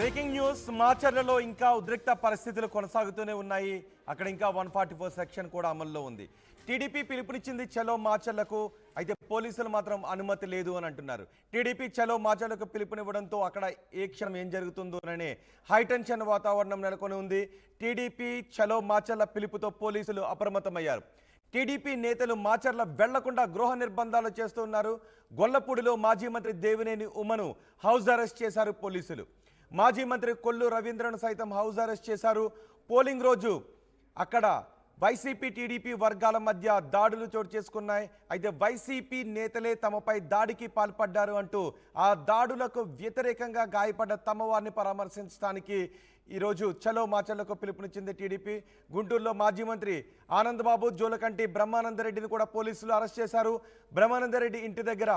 Breaking news మాచర్లలో ఇంకా ఉద్రిక్త పరిస్థితులు కొనసాగుతూనే ఉన్నాయి. అక్కడ ఇంకా 144 సెక్షన్ కూడా అమల్లో ఉంది. టీడీపీ పిలుపునిచ్చింది చలో మాచర్లకు, అయితే పోలీసులు మాత్రం అనుమతి లేదు అని అంటున్నారు. టీడీపీ చలో మాచర్లకు పిలుపునివ్వడంతో అక్కడ ఏ క్షణం ఏం జరుగుతుందోననే హైటెన్షన్ వాతావరణం నెలకొని ఉంది. టీడీపీ చలో మాచర్ల పిలుపుతో పోలీసులు అప్రమత్తమయ్యారు. టీడీపీ నేతలు మాచర్ల వెళ్లకుండా గృహ నిర్బంధాలు చేస్తున్నారు. గొల్లపూడిలో మాజీ మంత్రి దేవినేని ఉమను హౌస్ అరెస్ట్ చేశారు పోలీసులు. మాజీ మంత్రి కొల్లు రవీంద్రను సైతం హౌస్ అరెస్ట్ చేశారు. పోలింగ్ రోజు అక్కడ వైసీపీ టీడీపీ వర్గాల మధ్య దాడులు చోటు చేసుకున్నాయి. అయితే వైసీపీ నేతలే తమపై దాడికి పాల్పడ్డారు అంటూ ఆ దాడులకు వ్యతిరేకంగా గాయపడ్డ తమ వారిని పరామర్శించడానికి ఈరోజు చలో మాచర్లకు పిలుపునిచ్చింది టీడీపీ. గుంటూరులో మాజీ మంత్రి ఆనందబాబు, జోలకంటి బ్రహ్మానందరెడ్డిని కూడా పోలీసులు అరెస్ట్ చేశారు. బ్రహ్మానందరెడ్డి ఇంటి దగ్గర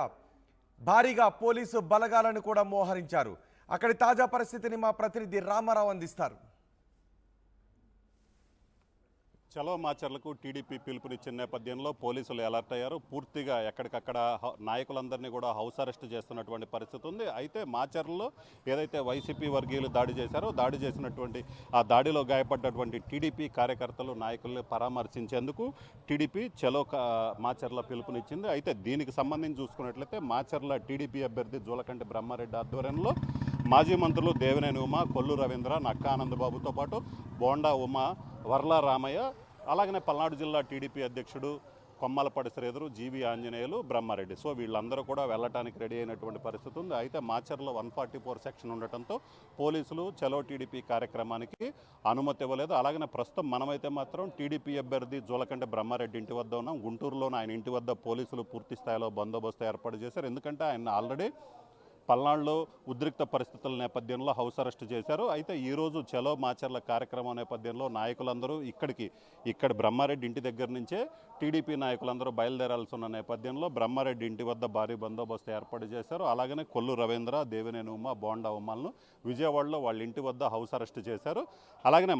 భారీగా పోలీసు బలగాలను కూడా మోహరించారు. అక్కడి తాజా పరిస్థితిని మా ప్రతినిధి రామారావు అందిస్తారు. చలో మాచర్లకు టీడీపీ పిలుపునిచ్చిన నేపథ్యంలో పోలీసులు అలర్ట్ అయ్యారు. పూర్తిగా ఎక్కడికక్కడ నాయకులందరినీ కూడా హౌస్ అరెస్ట్ చేస్తున్నటువంటి పరిస్థితి ఉంది. అయితే మాచర్లలో ఏదైతే వైసీపీ వర్గీయులు దాడి చేశారో, దాడి చేసినటువంటి ఆ దాడిలో గాయపడ్డటువంటి టీడీపీ కార్యకర్తలు నాయకుల్ని పరామర్శించేందుకు టీడీపీ చలో మాచర్ల పిలుపునిచ్చింది. అయితే దీనికి సంబంధించి చూసుకున్నట్లయితే మాచర్ల టీడీపీ అభ్యర్థి జూలకంటి బ్రహ్మారెడ్డి ఆధ్వర్యంలో మాజీ మంత్రులు దేవినేని ఉమ, కొల్లు రవీంద్ర, నక్కా ఆనందబాబుతో పాటు బోండా ఉమ, వర్ల రామయ్య, అలాగనే పల్నాడు జిల్లా టీడీపీ అధ్యక్షుడు కొమ్మలపాటి శ్రీధరు, జీవి ఆంజనేయులు, బ్రహ్మారెడ్డి, సో వీళ్ళందరూ కూడా వెళ్ళటానికి రెడీ అయినటువంటి పరిస్థితి ఉంది. అయితే మాచర్లో 144 సెక్షన్ ఉండటంతో పోలీసులు చలో టీడీపీ కార్యక్రమానికి అనుమతి ఇవ్వలేదు. అలాగనే ప్రస్తుతం మనమైతే మాత్రం టీడీపీ అభ్యర్థి జూలకంటి బ్రహ్మారెడ్డి ఇంటి వద్ద ఉన్నాం. గుంటూరులోని ఆయన ఇంటి వద్ద పోలీసులు పూర్తి స్థాయిలో బందోబస్తు ఏర్పాటు చేశారు. ఎందుకంటే ఆయన ఆల్రెడీ పల్నాడులో ఉద్రిక్త పరిస్థితుల నేపథ్యంలో హౌస్ అరెస్ట్ చేశారు. అయితే ఈరోజు చలో మాచర్ల కార్యక్రమం నేపథ్యంలో నాయకులందరూ ఇక్కడ బ్రహ్మారెడ్డి ఇంటి దగ్గర నుంచే టీడీపీ నాయకులందరూ బయలుదేరాల్సి ఉన్న నేపథ్యంలో బ్రహ్మారెడ్డి ఇంటి వద్ద భారీ బందోబస్తు ఏర్పాటు చేశారు. అలాగనే కొల్లు రవీంద్ర, దేవినేని ఉమ, బోండా ఉమ్మలను విజయవాడలో వాళ్ళ ఇంటి వద్ద హౌస్ అరెస్ట్ చేశారు. అలాగనే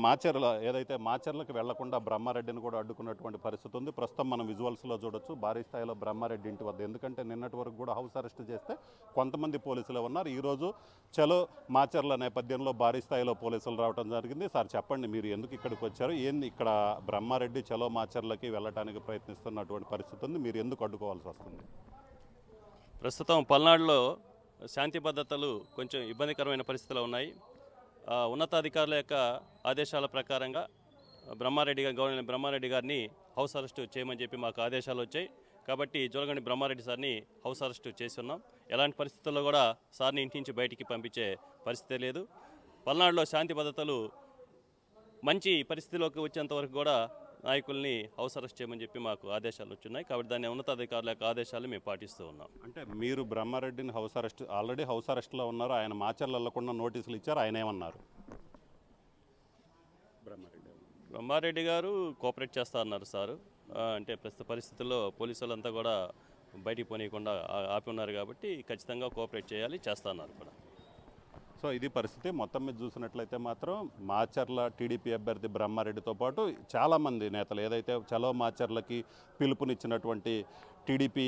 మాచర్లకు వెళ్లకుండా బ్రహ్మారెడ్డిని కూడా అడ్డుకున్నటువంటి పరిస్థితి ఉంది. ప్రస్తుతం మనం విజువల్స్లో చూడొచ్చు భారీ స్థాయిలో బ్రహ్మారెడ్డి ఇంటి వద్ద, ఎందుకంటే నిన్నటి వరకు కూడా హౌస్ అరెస్ట్ చేస్తే కొంతమంది పోలీసులు ఉన్నారు. ఈరోజు చలో మాచర్ల నేపథ్యంలో భారీ స్థాయిలో పోలీసులు రావడం జరిగింది. సార్ చెప్పండి, మీరు ఎందుకు ఇక్కడికి వచ్చారు? ఏంది ఇక్కడ బ్రహ్మారెడ్డి చలో మాచర్లకి వెళ్ళడానికి ప్రయత్నిస్తున్నటువంటి పరిస్థితి ఉంది, మీరు ఎందుకు అడ్డుకోవాల్సి వస్తుంది? ప్రస్తుతం పల్నాడులో శాంతి భద్రతలు కొంచెం ఇబ్బందికరమైన పరిస్థితులు ఉన్నాయి. ఉన్నతాధికారుల యొక్క ఆదేశాల ప్రకారంగా గవర్నర్ బ్రహ్మారెడ్డి గారిని హౌస్ అరెస్ట్ చేయమని చెప్పి మాకు ఆదేశాలు వచ్చాయి. కాబట్టి జోలకంటి బ్రహ్మారెడ్డి సార్ని హౌస్ అరెస్ట్ చేసి ఉన్నాం. ఎలాంటి పరిస్థితుల్లో కూడా సార్ని ఇంటి నుంచి బయటికి పంపించే పరిస్థితే లేదు. పల్నాడులో శాంతి భద్రతలు మంచి పరిస్థితిలోకి వచ్చేంత వరకు కూడా నాయకుల్ని హౌస్ అరెస్ట్ చేయమని చెప్పి మాకు ఆదేశాలు వచ్చున్నాయి. కాబట్టి దాన్ని ఉన్నతాధికారుల యొక్క ఆదేశాలు మేము పాటిస్తూ ఉన్నాం. అంటే మీరు బ్రహ్మారెడ్డిని ఆల్రెడీ హౌస్ అరెస్ట్లో ఉన్నారు. ఆయన మాచర్లు వెళ్లకుండా నోటీసులు ఇచ్చారు. ఆయన ఏమన్నారు? బ్రహ్మారెడ్డి గారు కోఆపరేట్ చేస్తా అన్నారు సారు. అంటే ప్రస్తుత పరిస్థితుల్లో పోలీసు వాళ్ళంతా కూడా బయటికి పోనీయకుండా ఆపి ఉన్నారు కాబట్టి ఖచ్చితంగా కోఆపరేట్ చేస్తా అన్నారు కూడా. సో ఇది పరిస్థితి. మొత్తం మీద చూసినట్లయితే మాత్రం మాచర్ల టీడీపీ అభ్యర్థి బ్రహ్మారెడ్డితో పాటు చాలామంది నేతలు ఏదైతే చలో మాచర్లకి పిలుపునిచ్చినటువంటి టీడీపీ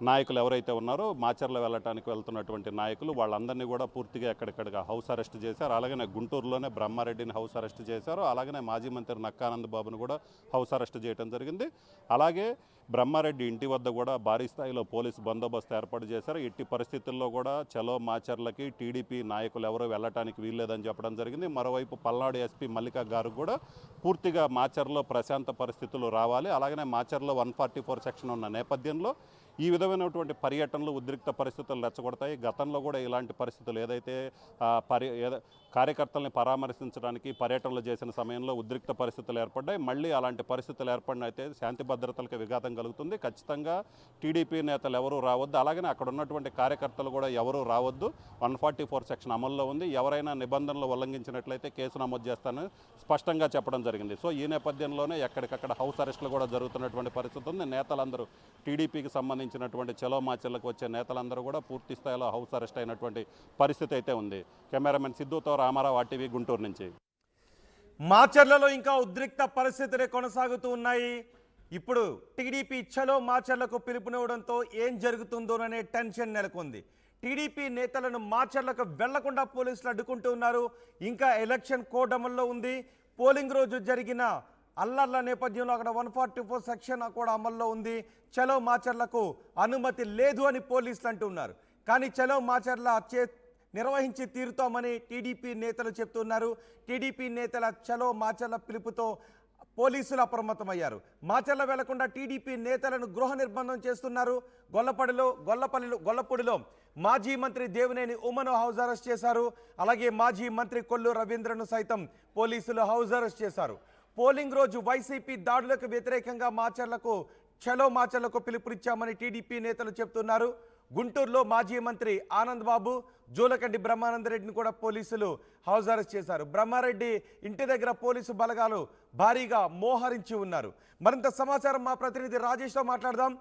నాయకులు ఎవరైతే ఉన్నారో, మాచర్ల వెళ్ళటానికి వెళ్తున్నటువంటి నాయకులు, వాళ్ళందరినీ కూడా పూర్తిగా ఎక్కడికక్కడ హౌస్ అరెస్ట్ చేశారు. అలాగనే గుంటూరులోనే బ్రహ్మారెడ్డిని హౌస్ అరెస్ట్ చేశారు. అలాగనే మాజీ మంత్రి నక్కా ఆనందబాబును కూడా హౌస్ అరెస్ట్ చేయడం జరిగింది. అలాగే బ్రహ్మారెడ్డి ఇంటి వద్ద కూడా భారీ స్థాయిలో పోలీసు బందోబస్తు ఏర్పాటు చేశారు. ఎట్టి పరిస్థితుల్లో కూడా చలో మాచర్లకి టీడీపీ నాయకులు ఎవరో వెళ్ళటానికి వీల్లేదని చెప్పడం జరిగింది. మరోవైపు పల్నాడు ఎస్పీ మల్లికా గారు కూడా పూర్తిగా మాచర్లో ప్రశాంత పరిస్థితులు రావాలి, అలాగనే మాచర్లో 144 సెక్షన్ ఉన్న నేపథ్యంలో ఈ విధమైనటువంటి పర్యటనలు ఉద్రిక్త పరిస్థితులు రెచ్చగొడతాయి. గతంలో కూడా ఇలాంటి పరిస్థితులు ఏదైతే కార్యకర్తల్ని పరామర్శించడానికి పర్యటనలు చేసిన సమయంలో ఉద్రిక్త పరిస్థితులు ఏర్పడ్డాయి. మళ్ళీ అలాంటి పరిస్థితులు ఏర్పడినైతే శాంతి భద్రతలకు విఘాతం కలుగుతుంది. ఖచ్చితంగా టీడీపీ నేతలు ఎవరూ రావద్దు, అలాగనే అక్కడ ఉన్నటువంటి కార్యకర్తలు కూడా ఎవరూ రావద్దు. 144 సెక్షన్ అమల్లో ఉంది. ఎవరైనా నిబంధనలు ఉల్లంఘించినట్లయితే కేసు నమోదు చేస్తానని స్పష్టంగా చెప్పడం జరిగింది. సో ఈ నేపథ్యంలోనే ఎక్కడికక్కడ హౌస్ అరెస్టులు కూడా జరుగుతున్నటువంటి పరిస్థితి ఉంది. నేతలందరూ టీడీపీకి సంబంధించినటువంటి చలో మాచర్లకు వచ్చే నేతలందరూ కూడా పూర్తి స్థాయిలో హౌస్ అరెస్ట్ అయినటువంటి పరిస్థితి అయితే ఉంది. కెమెరామెన్ సిద్ధుతో రామారావు, ఆర్టీవీ, గుంటూరు నుంచి. మాచర్లలో ఇంకా ఉద్రిక్త పరిస్థితులే కొనసాగుతూ ఉన్నాయి. ఇప్పుడు టీడీపీ చలో మాచర్లకు పిలుపునివ్వడంతో ఏం జరుగుతుందోననే టెన్షన్ నెలకొంది. టీడీపీ నేతలను మాచర్లకు వెళ్లకుండా పోలీసులు అడ్డుకుంటూ ఉన్నారు. ఇంకా ఎలక్షన్ కోడ్ అమల్లో ఉంది. పోలింగ్ రోజు జరిగిన అల్లర్ల నేపథ్యంలో అక్కడ 144 సెక్షన్ కూడా అమల్లో ఉంది. చలో మాచర్లకు అనుమతి లేదు అని పోలీసులు అంటున్నారు. కానీ చలో మాచర్ల నిర్వహించి తీరుతామని టీడీపీ నేతలు చెప్తున్నారు. టీడీపీ నేతల చలో మాచర్ల పిలుపుతో పోలీసులు అప్రమత్తమయ్యారు. మాచర్ల వెళ్లకుండా టీడీపీ నేతలను గృహ నిర్బంధం చేస్తున్నారు. గొల్లపూడిలో మాజీ మంత్రి దేవినేని ఉమను హౌస్ అరెస్ట్ చేశారు. అలాగే మాజీ మంత్రి కొల్లు రవీంద్రను సైతం పోలీసులు హౌస్ అరెస్ట్ చేశారు. పోలింగ్ రోజు వైసీపీ దాడులకు వ్యతిరేకంగా చలో మాచర్లకు పిలుపునిచ్చామని టీడీపీ నేతలు చెప్తున్నారు. గుంటూరులో మాజీ మంత్రి ఆనంద్ బాబు, జూలకండి బ్రహ్మానందరెడ్డిని కూడా పోలీసులు హౌస్ అరెస్ట్ చేశారు. బ్రహ్మారెడ్డి ఇంటి దగ్గర పోలీసు బలగాలు భారీగా మోహరించి ఉన్నారు. మరింత సమాచారం మా ప్రతినిధి రాజేష్తో మాట్లాడదాం.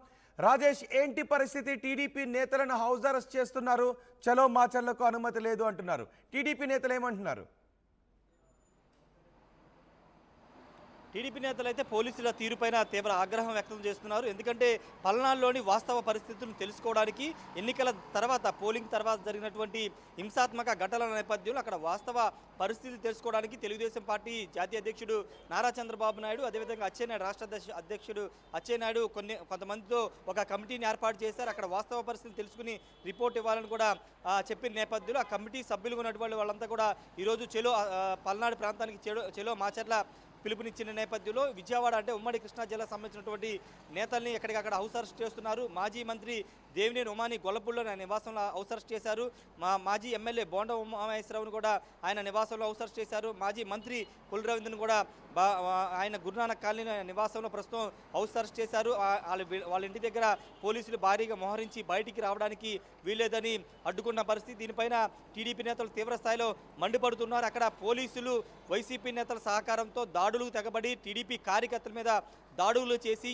రాజేష్, ఏంటి పరిస్థితి? టీడీపీ నేతలను హౌస్ అరెస్ట్ చేస్తున్నారు, చలో మాచర్లకు అనుమతి లేదు అంటున్నారు. టీడీపీ నేతలు ఏమంటున్నారు? టీడీపీ నేతలు అయితే పోలీసుల తీరుపైన తీవ్ర ఆగ్రహం వ్యక్తం చేస్తున్నారు. ఎందుకంటే పల్నాడులోని వాస్తవ పరిస్థితులను తెలుసుకోవడానికి ఎన్నికల తర్వాత పోలింగ్ తర్వాత జరిగినటువంటి హింసాత్మక ఘటనల నేపథ్యంలో అక్కడ వాస్తవ పరిస్థితి తెలుసుకోవడానికి తెలుగుదేశం పార్టీ జాతీయ అధ్యక్షుడు నారా చంద్రబాబు నాయుడు, అదేవిధంగా అచ్చెన్నాయుడు రాష్ట్ర అధ్యక్షుడు అచ్చెన్నాయుడు కొంతమందితో ఒక కమిటీని ఏర్పాటు చేశారు. అక్కడ వాస్తవ పరిస్థితులు తెలుసుకుని రిపోర్ట్ ఇవ్వాలని కూడా చెప్పిన నేపథ్యంలో ఆ కమిటీ సభ్యులుగా ఉన్నటువంటి వాళ్ళంతా కూడా ఈరోజు పల్నాడు ప్రాంతానికి చెలో మాచర్ల పిలుపునిచ్చిన నేపథ్యంలో విజయవాడ అంటే ఉమ్మడి కృష్ణా జిల్లా సంబంధించినటువంటి నేతల్ని ఎక్కడికక్కడ హౌస్ అరెస్ట్ చేస్తున్నారు. మాజీ మంత్రి దేవినేని ఉమాని గొల్లపూడిలో ఆయన నివాసంలో హౌస్ అరెస్ట్ చేశారు. మాజీ ఎమ్మెల్యే బోండా ఉమామహేశ్వరరావును కూడా ఆయన నివాసంలో హౌస్ అరెస్ట్ చేశారు. మాజీ మంత్రి కొల్లు రవీంద్రను కూడా ఆయన గురునానక్ కాలనీ నివాసంలో ప్రస్తుతం హౌస్ అరెస్ట్ చేశారు. వాళ్ళ ఇంటి దగ్గర పోలీసులు భారీగా మోహరించి బయటికి రావడానికి వీల్లేదని అడ్డుకున్న పరిస్థితి. దీనిపైన టీడీపీ నేతలు తీవ్ర స్థాయిలో మండిపడుతున్నారు. అక్కడ పోలీసులు వైసీపీ నేతల సహకారంతో దాడులకు తెగబడి టీడీపీ కార్యకర్తల మీద దాడులు చేసి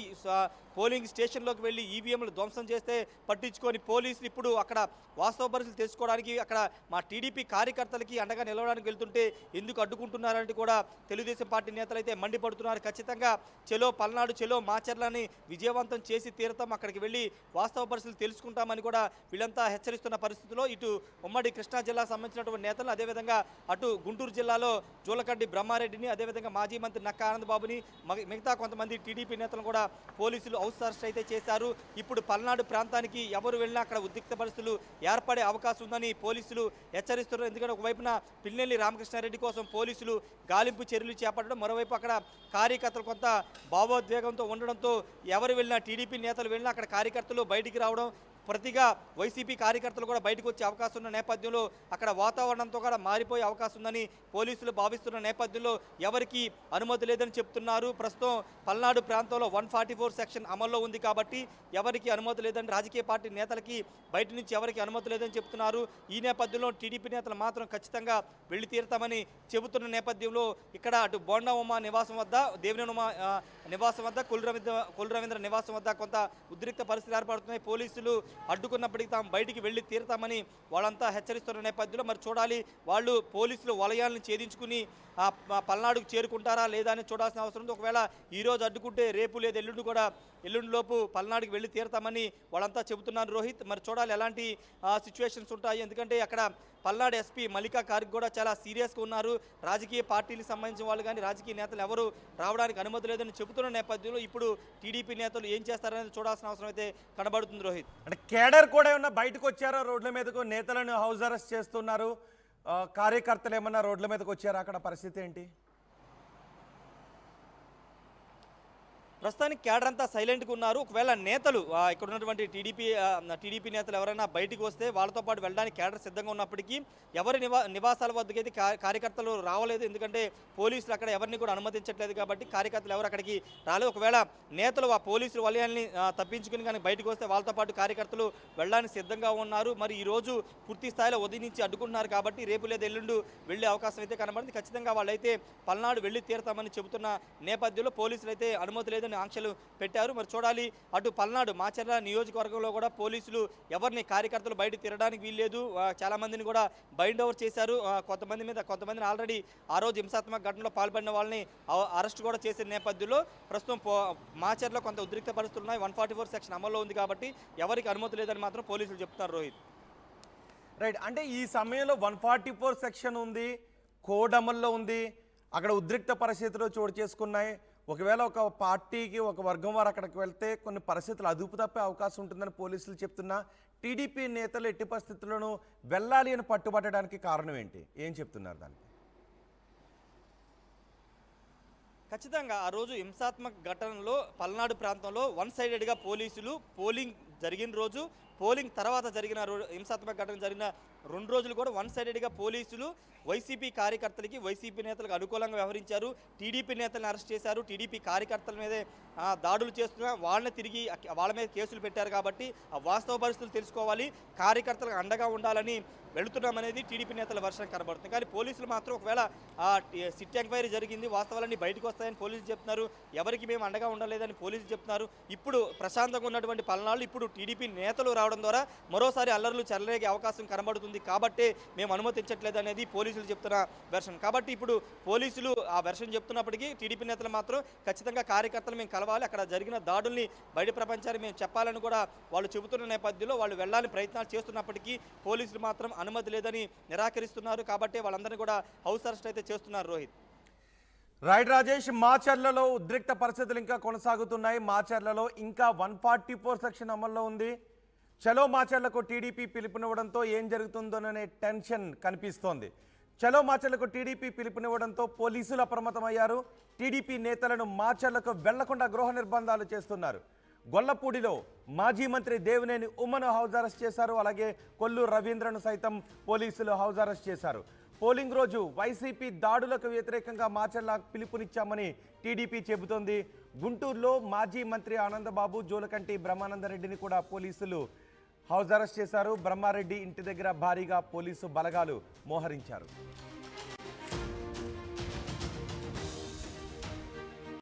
పోలింగ్ స్టేషన్లోకి వెళ్ళి ఈవీఎంలు ధ్వంసం చేస్తే పట్టించుకొని పోలీసులు ఇప్పుడు అక్కడ వాస్తవ పరిస్థితులు తెలుసుకోవడానికి అక్కడ మా టీడీపీ కార్యకర్తలకి అండగా నిలవడానికి వెళ్తుంటే ఎందుకు అడ్డుకుంటున్నారంటే కూడా తెలుగుదేశం పార్టీ నేతలు అయితే మండిపడుతున్నారు. ఖచ్చితంగా చెలో పల్నాడు, చెలో మాచర్లని విజయవంతం చేసి తీరతాం, అక్కడికి వెళ్ళి వాస్తవ పరిస్థితులు తెలుసుకుంటామని కూడా వీళ్ళంతా హెచ్చరిస్తున్న పరిస్థితిలో ఇటు ఉమ్మడి కృష్ణా జిల్లాకు సంబంధించినటువంటి నేతలు, అదేవిధంగా అటు గుంటూరు జిల్లాలో జూలకండి బ్రహ్మారెడ్డిని, అదేవిధంగా మాజీ మంత్రి నక్కా ఆనంద్ బాబుని, మిగతా కొంతమంది టీడీపీ నేతలను కూడా పోలీసులు హౌస్ అరెస్ట్ అయితే చేశారు. ఇప్పుడు పల్నాడు ప్రాంతానికి ఎవరు వెళ్ళినా అక్కడ ఉద్రిక్త పరిస్థితులు ఏర్పడే అవకాశం ఉందని పోలీసులు హెచ్చరిస్తున్నారు. ఎందుకంటే ఒకవైపున పిన్నెల్లి రామకృష్ణారెడ్డి కోసం పోలీసులు గాలింపు చర్యలు చేపట్టడం, మరోవైపు అక్కడ కార్యకర్తలు కొంత భావోద్వేగంతో ఉండడంతో ఎవరు వెళ్ళినా టీడీపీ నేతలు వెళ్ళినా అక్కడ కార్యకర్తలు బయటికి రావడం, ప్రతిగా వైసీపీ కార్యకర్తలు కూడా బయటకు వచ్చే అవకాశం ఉన్న నేపథ్యంలో అక్కడ వాతావరణంతో కూడా మారిపోయే అవకాశం ఉందని పోలీసులు భావిస్తున్న నేపథ్యంలో ఎవరికి అనుమతి లేదని చెప్తున్నారు. ప్రస్తుతం పల్నాడు ప్రాంతంలో 144 సెక్షన్ అమల్లో ఉంది కాబట్టి ఎవరికి అనుమతి లేదని, రాజకీయ పార్టీ నేతలకి బయట నుంచి ఎవరికి అనుమతి లేదని చెప్తున్నారు. ఈ నేపథ్యంలో టీడీపీ నేతలు మాత్రం ఖచ్చితంగా వెళ్ళి తీరుతామని చెబుతున్న నేపథ్యంలో ఇక్కడ అటు బోండా ఉమా నివాసం వద్ద, దేవినేని ఉమా నివాసం వద్ద, కొల్లు రవీంద్ర నివాసం వద్ద కొంత ఉద్రిక్త పరిస్థితులు ఏర్పడుతున్నాయి. పోలీసులు అడ్డుకున్నప్పటికీ తాము బయటికి వెళ్ళి తీరుతామని వాళ్ళంతా హెచ్చరిస్తున్న నేపథ్యంలో మరి చూడాలి వాళ్ళు పోలీసులు వలయాలను ఛేదించుకుని పల్నాడుకు చేరుకుంటారా లేదా అని చూడాల్సిన అవసరం ఉంది. ఒకవేళ ఈరోజు అడ్డుకుంటే రేపు లేదా ఎల్లుండి లోపు పల్నాడుకు వెళ్ళి తీరుతామని వాళ్ళంతా చెబుతున్నారు రోహిత్. మరి చూడాలి ఎలాంటి సిచ్యువేషన్స్ ఉంటాయి. ఎందుకంటే అక్కడ పల్నాడు ఎస్పీ మల్లికా కార్కి కూడా చాలా సీరియస్గా ఉన్నారు. రాజకీయ పార్టీలకు సంబంధించిన వాళ్ళు కానీ రాజకీయ నేతలు ఎవరు రావడానికి అనుమతి లేదని చెబుతున్న నేపథ్యంలో ఇప్పుడు టీడీపీ నేతలు ఏం చేస్తారనేది చూడాల్సిన అవసరం అయితే కనబడుతుంది రోహిత్. అంటే కేడర్ కూడా ఏమన్నా బయటకు వచ్చారో, రోడ్ల మీదకు నేతలను హౌస్ అరెస్ట్ చేస్తున్నారు, కార్యకర్తలు ఏమన్నా రోడ్ల మీదకి వచ్చారా? అక్కడ పరిస్థితి ఏంటి? ప్రస్తుతానికి కేడర్ అంతా సైలెంట్గా ఉన్నారు. ఒకవేళ నేతలు ఇక్కడ ఉన్నటువంటి టీడీపీ నేతలు ఎవరైనా బయటికి వస్తే వాళ్ళతో పాటు వెళ్ళడానికి కేడర్ సిద్ధంగా ఉన్నప్పటికీ ఎవరి నివాసాల వద్దకైతే కార్యకర్తలు రావలేదు. ఎందుకంటే పోలీసులు అక్కడ ఎవరిని కూడా అనుమతించట్లేదు కాబట్టి కార్యకర్తలు ఎవరు అక్కడికి రాలేదు. ఒకవేళ నేతలు ఆ పోలీసులు వలయాల్ని తప్పించుకుని కానీ బయటకు వస్తే వాళ్ళతో పాటు కార్యకర్తలు వెళ్ళడానికి సిద్ధంగా ఉన్నారు. మరి ఈరోజు పూర్తి స్థాయిలో ఉదయం నుంచి అడ్డుకుంటున్నారు కాబట్టి రేపు లేదా ఎల్లుండి వెళ్ళే అవకాశం అయితే కనబడింది. ఖచ్చితంగా వాళ్ళైతే పల్నాడు వెళ్ళి తీరుతామని చెబుతున్న నేపథ్యంలో పోలీసులు అయితే అనుమతి లేదని ఆంక్షలు పెట్టారు. మరి చూడాలి అటు పల్నాడు మాచర్ల నియోజకవర్గంలో కూడా పోలీసులు ఎవరిని కార్యకర్తలు బయట తిరగడానికి వీల్లేదు. చాలా మందిని కూడా బైండ్ ఓవర్ చేశారు. కొంతమందిని ఆల్రెడీ ఆ రోజు హింసాత్మక ఘటనలో పాల్పడిన వాళ్ళని అరెస్ట్ కూడా చేసిన నేపథ్యంలో ప్రస్తుతం మాచర్లో కొంత ఉద్రిక్త పరిస్థితులు ఉన్నాయి. 144 సెక్షన్ అమల్లో ఉంది కాబట్టి ఎవరికి అనుమతి లేదని మాత్రం పోలీసులు చెప్తున్నారు రోహిత్. రైట్, అంటే ఈ సమయంలో 144 సెక్షన్ ఉంది, కోడ్ అమల్లో ఉంది, అక్కడ ఉద్రిక్త పరిస్థితులు చోటు చేసుకున్నాయి. ఒకవేళ ఒక పార్టీకి ఒక వర్గం వారు అక్కడికి వెళ్తే కొన్ని పరిస్థితులు అదుపు తప్పే అవకాశం ఉంటుందని పోలీసులు చెప్తున్నా, టీడీపీ నేతలు ఎట్టి పరిస్థితుల్లోనూ వెళ్ళాలి అని పట్టుబట్టడానికి కారణం ఏంటి, ఏం చెప్తున్నారు దానికి? ఖచ్చితంగా ఆ రోజు హింసాత్మక ఘటనలో పల్నాడు ప్రాంతంలో వన్ సైడెడ్గా పోలీసులు పోలింగ్ జరిగిన రోజు, పోలింగ్ తర్వాత జరిగిన హింసాత్మక ఘటన జరిగిన 2 రోజులు కూడా వన్ సైడెడ్గా పోలీసులు వైసీపీ కార్యకర్తలకి, వైసీపీ నేతలకు అనుకూలంగా వ్యవహరించారు. టీడీపీ నేతలను అరెస్ట్ చేశారు. టీడీపీ కార్యకర్తల మీదే దాడులు చేస్తున్నా వాళ్ళని తిరిగి వాళ్ళ మీద కేసులు పెట్టారు. కాబట్టి ఆ వాస్తవ పరిస్థితులు తెలుసుకోవాలి, కార్యకర్తలకు అండగా ఉండాలని వెళుతున్నామనేది టీడీపీ నేతల వర్షం కనబడుతుంది. కానీ పోలీసులు మాత్రం ఒకవేళ సిట్ ఎంక్వైరీ జరిగింది, వాస్తవాలన్నీ బయటకు వస్తాయని పోలీసులు చెప్తున్నారు. ఎవరికి మేము అండగా ఉండలేదని పోలీసులు చెప్తున్నారు. ఇప్పుడు ప్రశాంతంగా ఉన్నటువంటి పల్నాళ్ళు ఇప్పుడు టీడీపీ నేతలు రావడం ద్వారా మరోసారి అల్లర్లు చెలరేగే అవకాశం కనబడుతుంది. కాబట్టే మేము అనుమతించట్లేదు అనేది పోలీసులు చెప్తున్న వెర్షన్. కాబట్టి ఇప్పుడు పోలీసులు ఆ వెర్షన్ చెప్తున్నప్పటికీ టీడీపీ నేతలు మాత్రం ఖచ్చితంగా కార్యకర్తలు మేము కలవాలి, అక్కడ జరిగిన దాడుల్ని బయట ప్రపంచానికి మేము చెప్పాలని కూడా వాళ్ళు చెబుతున్న నేపథ్యంలో వాళ్ళు వెళ్ళాలని ప్రయత్నాలు చేస్తున్నప్పటికీ పోలీసులు మాత్రం అనుమతి లేదని నిరాకరిస్తున్నారు. కాబట్టి వాళ్ళందరినీ కూడా హౌస్ అరెస్ట్ అయితే చేస్తున్నారు. రోహిత్. రైట్ రాజేష్, మాచర్లలో ఉద్రిక్త పరిస్థితులు ఇంకా కొనసాగుతున్నాయి. మాచర్లలో ఇంకా 144 సెక్షన్ అమల్లో ఉంది. చలో మాచర్లకు టీడీపీ పిలుపునివ్వడంతో ఏం జరుగుతుందోననే టెన్షన్ కనిపిస్తోంది. చలో మాచర్లకు టీడీపీ పిలుపునివ్వడంతో పోలీసులు అప్రమత్తమయ్యారు. టీడీపీ నేతలను మాచర్లకు వెళ్లకుండా గృహ నిర్బంధాలు చేస్తున్నారు. గొల్లపూడిలో మాజీ మంత్రి దేవినేని ఉమ్మను హౌస్ అరెస్ట్ చేశారు. అలాగే కొల్లు రవీంద్రను సైతం పోలీసులు హౌస్ అరెస్ట్ చేశారు. పోలింగ్ రోజు వైసీపీ దాడులకు వ్యతిరేకంగా మాచర్ల పిలుపునిచ్చామని టీడీపీ చెబుతోంది. గుంటూరులో మాజీ మంత్రి ఆనందబాబు, జోలకంటి బ్రహ్మానందరెడ్డిని కూడా పోలీసులు హౌస్ అరెస్ట్ చేశారు. బ్రహ్మారెడ్డి ఇంటి దగ్గర భారీగా పోలీసు బలగాలు మోహరించారు.